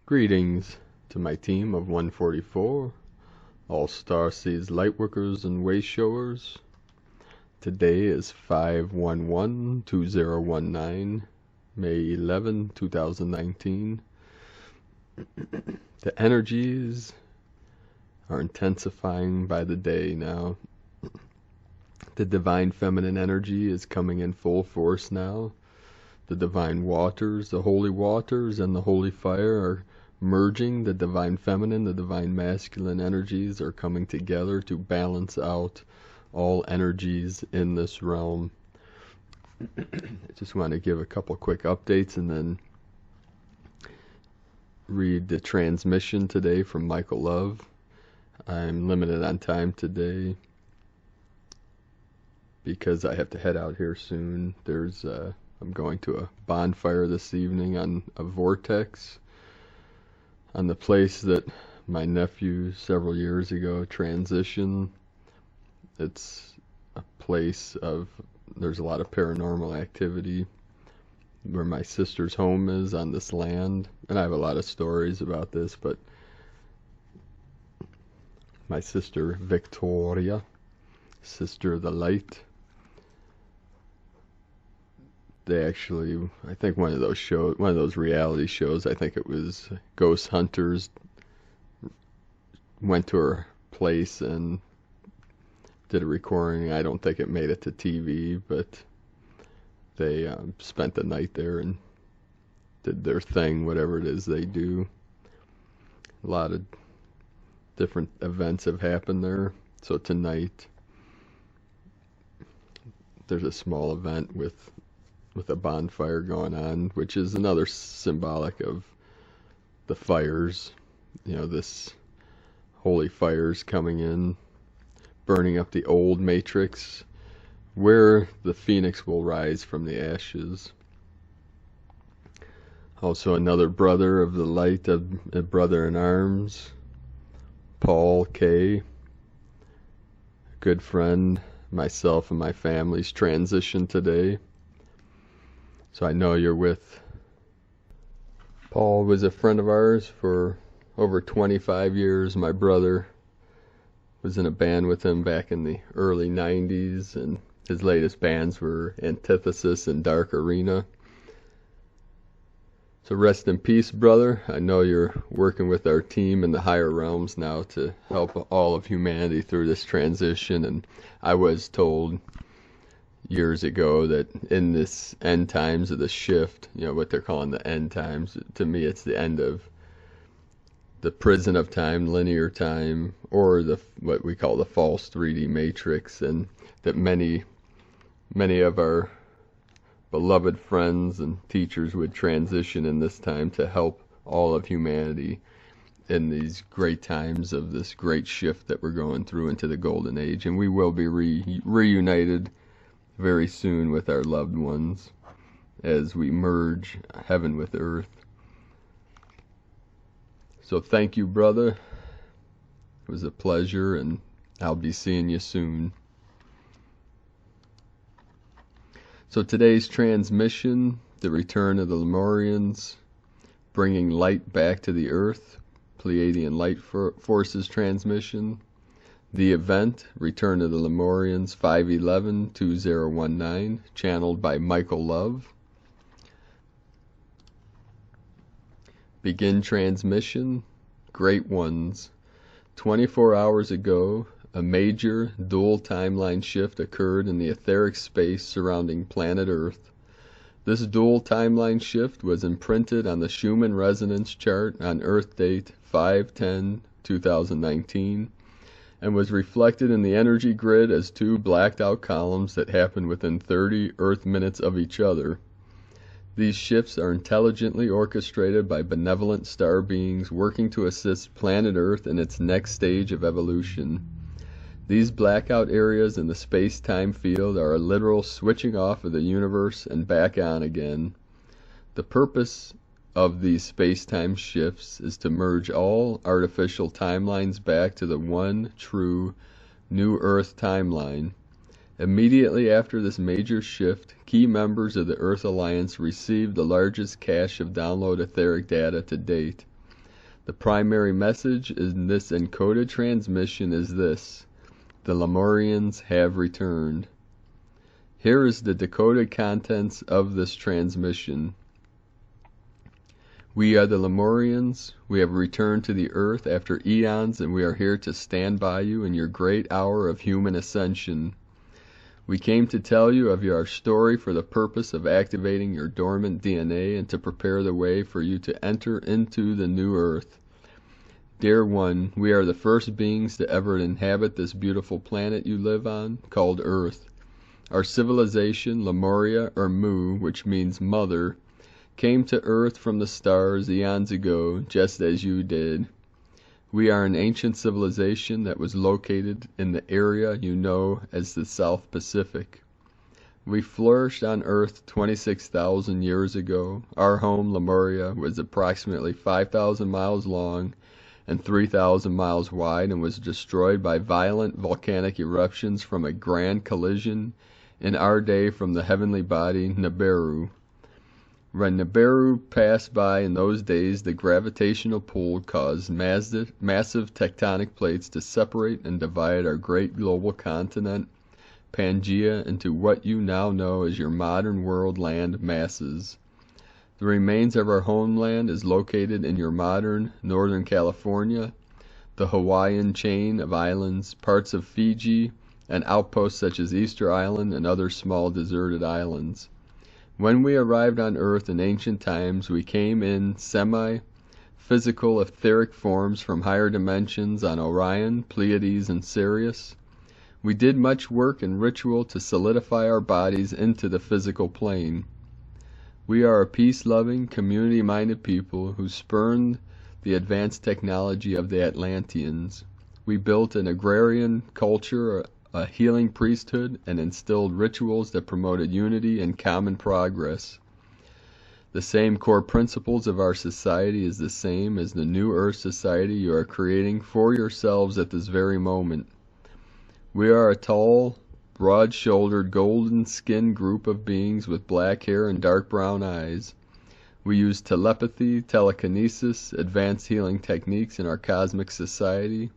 Greetings to my team of 144, all Starseeds, Lightworkers, and Wayshowers. Today is 5/11/2019, May 11, 2019. The energies are intensifying by the day now. The divine feminine energy is coming in full force now. The divine waters, the holy waters, and the holy fire are merging. The divine feminine, the divine masculine energies are coming together to balance out all energies in this realm. I just want to give a couple quick updates and then read the transmission today from Michael Love. I'm limited on time today because I have to head out here soon. I'm going to a bonfire this evening on a vortex on the place that my nephew several years ago transitioned. It's a place there's a lot of paranormal activity where my sister's home is on this land, and I have a lot of stories about this, but my sister Victoria, Sister of the Light, they actually, I think one of those reality shows, I think it was Ghost Hunters, went to her place and did a recording. I don't think it made it to TV, but they spent the night there and did their thing, whatever it is they do. A lot of different events have happened there. So tonight there's a small event with a bonfire going on, which is another symbolic of the fires, this holy fires coming in, burning up the old matrix, where the phoenix will rise from the ashes. Also another brother of the light, a brother in arms, Paul K., a good friend, myself and my family's transition today. So I know you're with. Paul was a friend of ours for over 25 years. My brother was in a band with him back in the early 90s, and his latest bands were Antithesis and Dark Arena. So rest in peace, brother. I know you're working with our team in the higher realms now to help all of humanity through this transition, and I was told years ago that in this end times of the shift, what they're calling the end times, to me it's the end of the prison of time, linear time, or what we call the false 3D matrix, and that many of our beloved friends and teachers would transition in this time to help all of humanity in these great times of this great shift that we're going through into the golden age. And we will be reunited very soon with our loved ones as we merge heaven with earth. So thank you, brother. It was a pleasure, and I'll be seeing you soon. So today's transmission, the return of the Lemurians, bringing light back to the earth, Pleiadian light forces transmission. The event, Return of the Lemurians, 5/11/2019, channeled by Michael Love. Begin transmission, Great Ones. 24 hours ago, a major dual timeline shift occurred in the etheric space surrounding planet Earth. This dual timeline shift was imprinted on the Schumann resonance chart on Earth date 5/10/2019. and was reflected in the energy grid as two blacked out columns that happened within 30 Earth minutes of each other. These shifts are intelligently orchestrated by benevolent star beings working to assist planet Earth in its next stage of evolution. These blackout areas in the space-time field are a literal switching off of the universe and back on again. The purpose of these space-time shifts is to merge all artificial timelines back to the one true New Earth timeline. Immediately after this major shift, key members of the Earth Alliance received the largest cache of download etheric data to date. The primary message in this encoded transmission is this: the Lemurians have returned. Here is the decoded contents of this transmission. We are the Lemurians. We have returned to the earth after eons, and we are here to stand by you in your great hour of human ascension. We came to tell you of your story for the purpose of activating your dormant DNA and to prepare the way for you to enter into the new earth. Dear one, we are the first beings to ever inhabit this beautiful planet you live on, called Earth. Our civilization, Lemuria, or Mu, which means mother, came to Earth from the stars eons ago, just as you did. We are an ancient civilization that was located in the area you know as the South Pacific. We flourished on Earth 26,000 years ago. Our home, Lemuria, was approximately 5,000 miles long and 3,000 miles wide and was destroyed by violent volcanic eruptions from a grand collision in our day from the heavenly body Nibiru. When Nibiru passed by in those days, the gravitational pull caused massive tectonic plates to separate and divide our great global continent, Pangea, into what you now know as your modern world land masses. The remains of our homeland is located in your modern Northern California, the Hawaiian chain of islands, parts of Fiji, and outposts such as Easter Island and other small deserted islands. When we arrived on Earth in ancient times, we came in semi-physical etheric forms from higher dimensions on Orion, Pleiades, and Sirius. We did much work and ritual to solidify our bodies into the physical plane. We are a peace-loving, community-minded people who spurned the advanced technology of the Atlanteans. We built an agrarian culture, a healing priesthood, and instilled rituals that promoted unity and common progress. The same core principles of our society is the same as the New Earth society you are creating for yourselves at this very moment. We are a tall, broad-shouldered, golden-skinned group of beings with black hair and dark brown eyes. We use telepathy, telekinesis, advanced healing techniques in our cosmic society.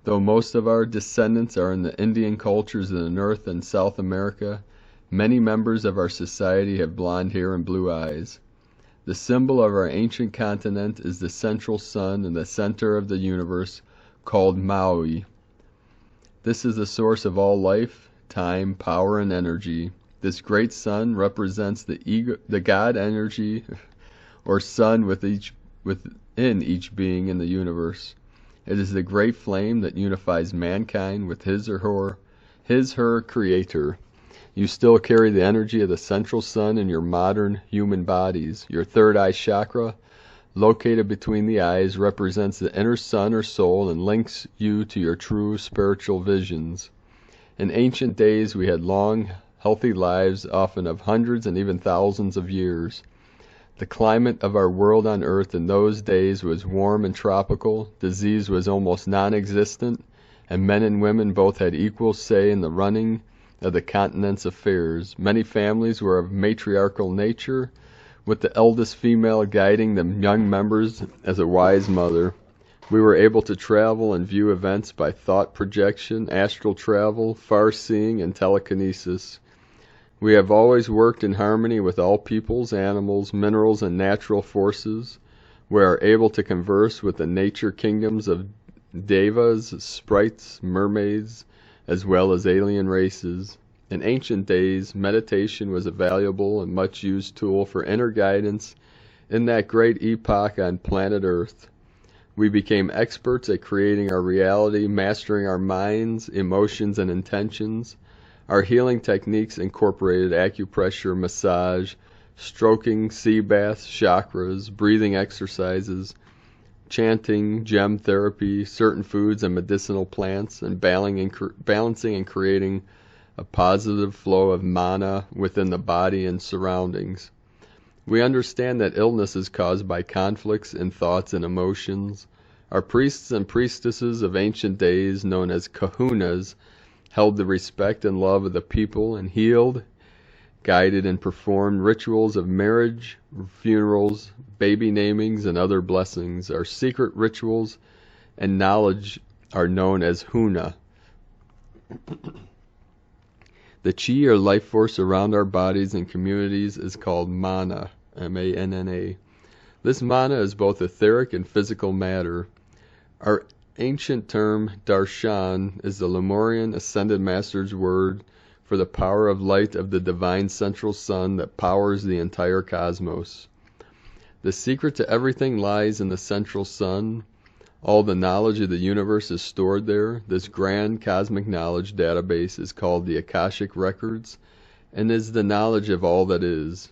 Though most of our descendants are in the Indian cultures of the North and South America, many members of our society have blonde hair and blue eyes. The symbol of our ancient continent is the central sun in the center of the universe, called Maui. This is the source of all life, time, power, and energy. This great sun represents the God energy, or sun within each being in the universe. It is the great flame that unifies mankind with his or her creator. You still carry the energy of the central sun in your modern human bodies. Your third eye chakra, located between the eyes, represents the inner sun or soul and links you to your true spiritual visions. In ancient days, we had long, healthy lives, often of hundreds and even thousands of years. The climate of our world on Earth in those days was warm and tropical, disease was almost non-existent, and men and women both had equal say in the running of the continent's affairs. Many families were of matriarchal nature, with the eldest female guiding the young members as a wise mother. We were able to travel and view events by thought projection, astral travel, far-seeing, and telekinesis. We have always worked in harmony with all peoples, animals, minerals, and natural forces. We are able to converse with the nature kingdoms of devas, sprites, mermaids, as well as alien races. In ancient days, meditation was a valuable and much-used tool for inner guidance in that great epoch on planet Earth. We became experts at creating our reality, mastering our minds, emotions, and intentions. Our healing techniques incorporated acupressure, massage, stroking, sea baths, chakras, breathing exercises, chanting, gem therapy, certain foods and medicinal plants, and balancing and creating a positive flow of mana within the body and surroundings. We understand that illness is caused by conflicts in thoughts and emotions. Our priests and priestesses of ancient days, known as kahunas, held the respect and love of the people and healed, guided and performed rituals of marriage, funerals, baby namings, and other blessings. Our secret rituals and knowledge are known as Huna. The chi or life force around our bodies and communities is called mana, M-A-N-N-A. This mana is both etheric and physical matter. Our ancient term darshan is the Lemurian ascended master's word for the power of light of the divine central sun that powers the entire cosmos. The secret to everything lies in the central sun. All the knowledge of the universe is stored there. This grand cosmic knowledge database is called the Akashic Records and is the knowledge of all that is.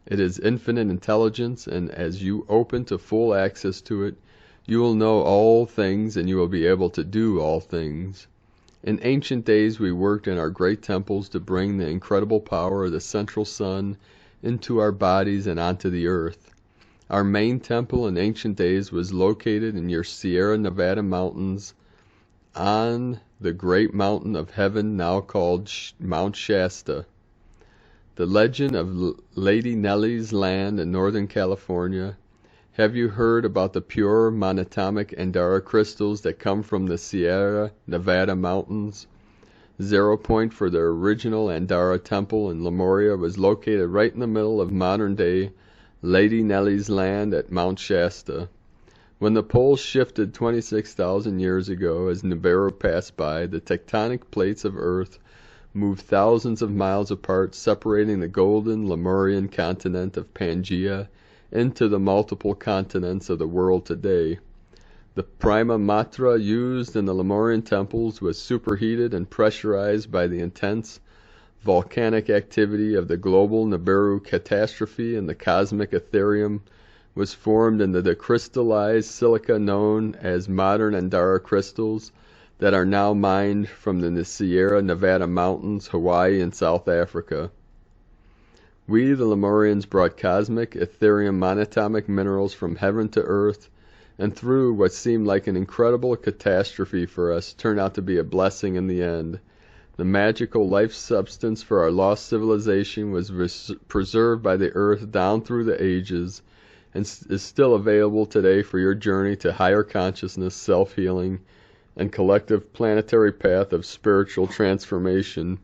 It is infinite intelligence, and as you open to full access to it, you will know all things and you will be able to do all things. In ancient days we worked in our great temples to bring the incredible power of the central sun into our bodies and onto the earth. Our main temple in ancient days was located in your Sierra Nevada mountains on the great mountain of heaven now called Mount Shasta. The legend of Lady Nellie's land in Northern California. Have you heard about the pure monatomic Andara crystals that come from the Sierra Nevada mountains? 0 point for their original Andara temple in Lemuria was located right in the middle of modern-day Lady Nellie's land at Mount Shasta. When the poles shifted 26,000 years ago as Nibiru passed by, the tectonic plates of Earth moved thousands of miles apart, separating the golden Lemurian continent of Pangaea into the multiple continents of the world today. The prima matra used in the Lemurian temples was superheated and pressurized by the intense volcanic activity of the global Nibiru catastrophe, and the cosmic etherium was formed into the crystallized silica known as modern Andara crystals that are now mined from the Sierra Nevada mountains, Hawaii, and South Africa. We, the Lemurians, brought cosmic, ethereum, monatomic minerals from heaven to earth, and through what seemed like an incredible catastrophe for us, turned out to be a blessing in the end. The magical life substance for our lost civilization was preserved by the earth down through the ages, and is still available today for your journey to higher consciousness, self-healing, and collective planetary path of spiritual transformation.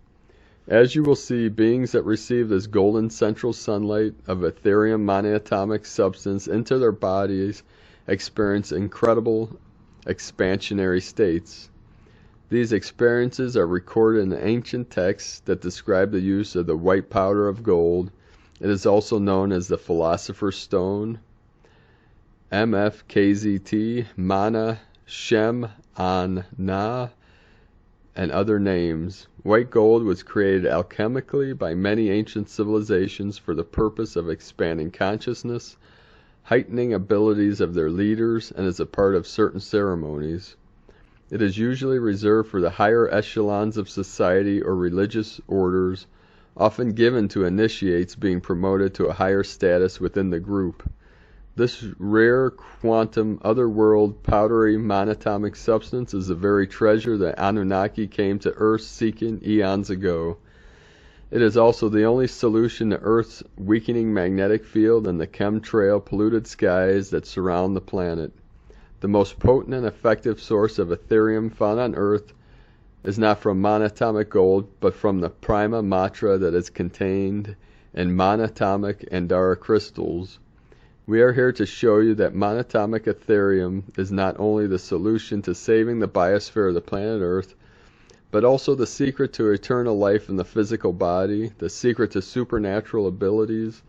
As you will see, beings that receive this golden central sunlight of ethereum monatomic substance into their bodies experience incredible expansionary states. These experiences are recorded in ancient texts that describe the use of the white powder of gold. It is also known as the Philosopher's Stone, MFKZT, Mana, Shem, An, Na, and other names. White gold was created alchemically by many ancient civilizations for the purpose of expanding consciousness, heightening abilities of their leaders, and as a part of certain ceremonies. It is usually reserved for the higher echelons of society or religious orders, often given to initiates being promoted to a higher status within the group. This rare quantum otherworld powdery monatomic substance is the very treasure that Anunnaki came to Earth seeking eons ago. It is also the only solution to Earth's weakening magnetic field and the chemtrail polluted skies that surround the planet. The most potent and effective source of Ethereum found on Earth is not from monatomic gold, but from the prima matra that is contained in monatomic Andara crystals. We are here to show you that monatomic Ethereum is not only the solution to saving the biosphere of the planet Earth, but also the secret to eternal life in the physical body, the secret to supernatural abilities,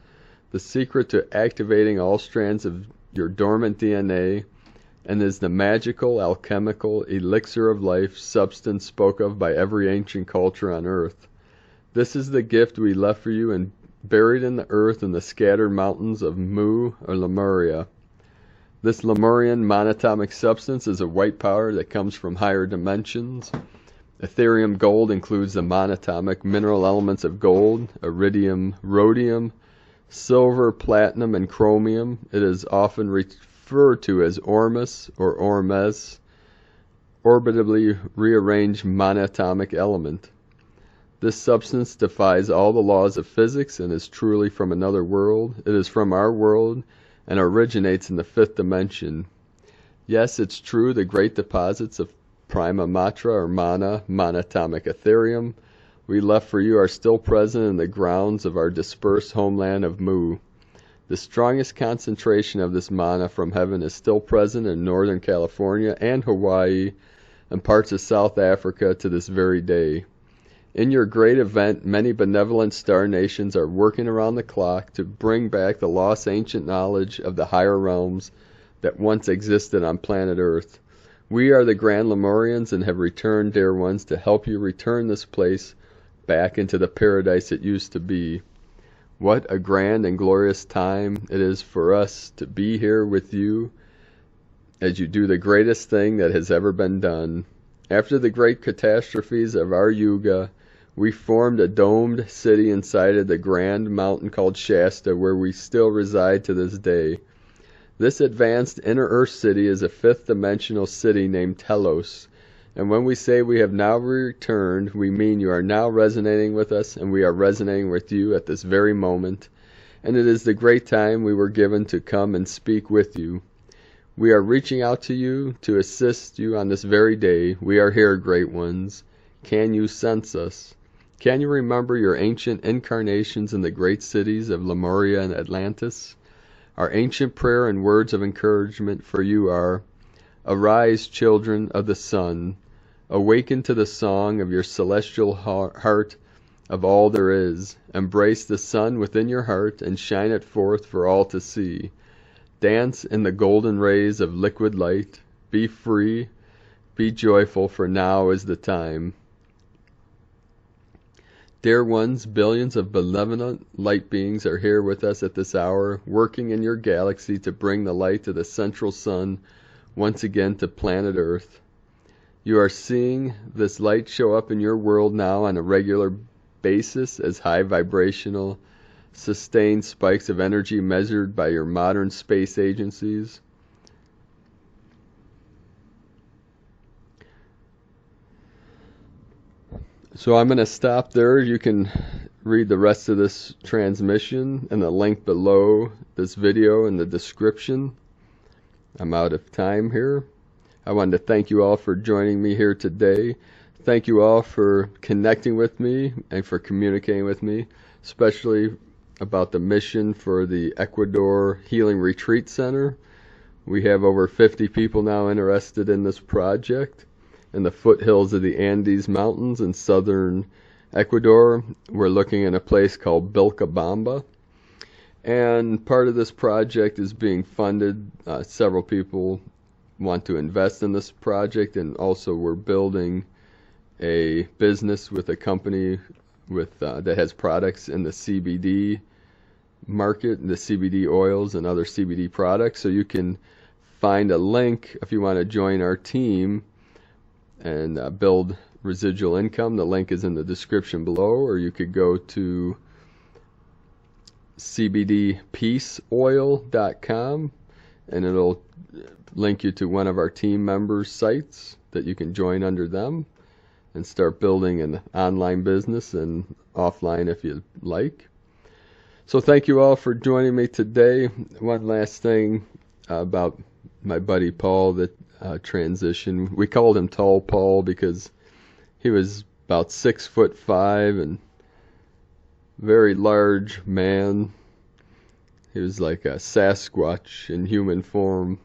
the secret to activating all strands of your dormant DNA, and is the magical, alchemical, elixir of life substance spoke of by every ancient culture on Earth. This is the gift we left for you and buried in the earth in the scattered mountains of Mu or Lemuria. This Lemurian monatomic substance is a white powder that comes from higher dimensions. Ethereum gold includes the monatomic mineral elements of gold, iridium, rhodium, silver, platinum, and chromium. It is often referred to as Ormus or Ormes, orbitably rearranged monatomic element. This substance defies all the laws of physics and is truly from another world. It is from our world and originates in the fifth dimension. Yes, it's true, the great deposits of prima matra or mana, monatomic ethereum, we left for you are still present in the grounds of our dispersed homeland of Mu. The strongest concentration of this mana from heaven is still present in Northern California and Hawaii and parts of South Africa to this very day. In your great event, many benevolent star nations are working around the clock to bring back the lost ancient knowledge of the higher realms that once existed on planet Earth. We are the Grand Lemurians and have returned, dear ones, to help you return this place back into the paradise it used to be. What a grand and glorious time it is for us to be here with you as you do the greatest thing that has ever been done. After the great catastrophes of our Yuga, we formed a domed city inside of the grand mountain called Shasta, where we still reside to this day. This advanced inner earth city is a fifth dimensional city named Telos. And when we say we have now returned, we mean you are now resonating with us, and we are resonating with you at this very moment. And it is the great time we were given to come and speak with you. We are reaching out to you to assist you on this very day. We are here, great ones. Can you sense us? Can you remember your ancient incarnations in the great cities of Lemuria and Atlantis? Our ancient prayer and words of encouragement for you are, arise, children of the sun. Awaken to the song of your celestial heart of all there is. Embrace the sun within your heart and shine it forth for all to see. Dance in the golden rays of liquid light. Be free. Be joyful, for now is the time. Dear ones, billions of benevolent light beings are here with us at this hour, working in your galaxy to bring the light of the central sun once again to planet Earth. You are seeing this light show up in your world now on a regular basis as high vibrational, sustained spikes of energy measured by your modern space agencies. So I'm going to stop there. You can read the rest of this transmission and the link below this video in the description. I'm out of time here. I wanted to thank you all for joining me here today. Thank you all for connecting with me and for communicating with me, especially about the mission for the Ecuador Healing Retreat Center. We have over 50 people now interested in this project. In the foothills of the Andes Mountains in southern Ecuador, we're looking at a place called Vilcabamba. And part of this project is being funded. Several people want to invest in this project, and also we're building a business with a company with that has products in the CBD market, the CBD oils and other CBD products. So you can find a link if you want to join our team and build residual income. The link is in the description below, or you could go to cbdpeaceoil.com and it'll link you to one of our team members' sites that you can join under them and start building an online business and offline if you like. So thank you all for joining me today. One last thing about my buddy Paul that transitioned. We called him Tall Paul because he was about 6'5" and very large man. He was like a Sasquatch in human form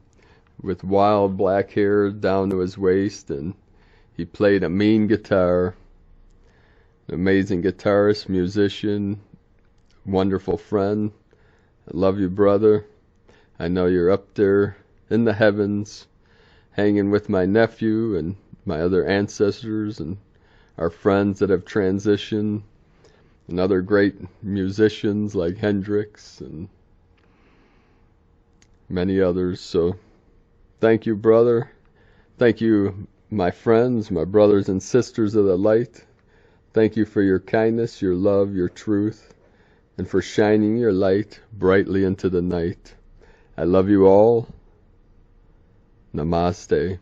with wild black hair down to his waist, and he played a mean guitar. An amazing guitarist, musician, wonderful friend. I love you, brother. I know you're up there in the heavens, hanging with my nephew and my other ancestors and our friends that have transitioned, and other great musicians like Hendrix and many others. So thank you, brother. Thank you, my friends, my brothers and sisters of the light. Thank you for your kindness, your love, your truth, and for shining your light brightly into the night. I love you all. Namaste.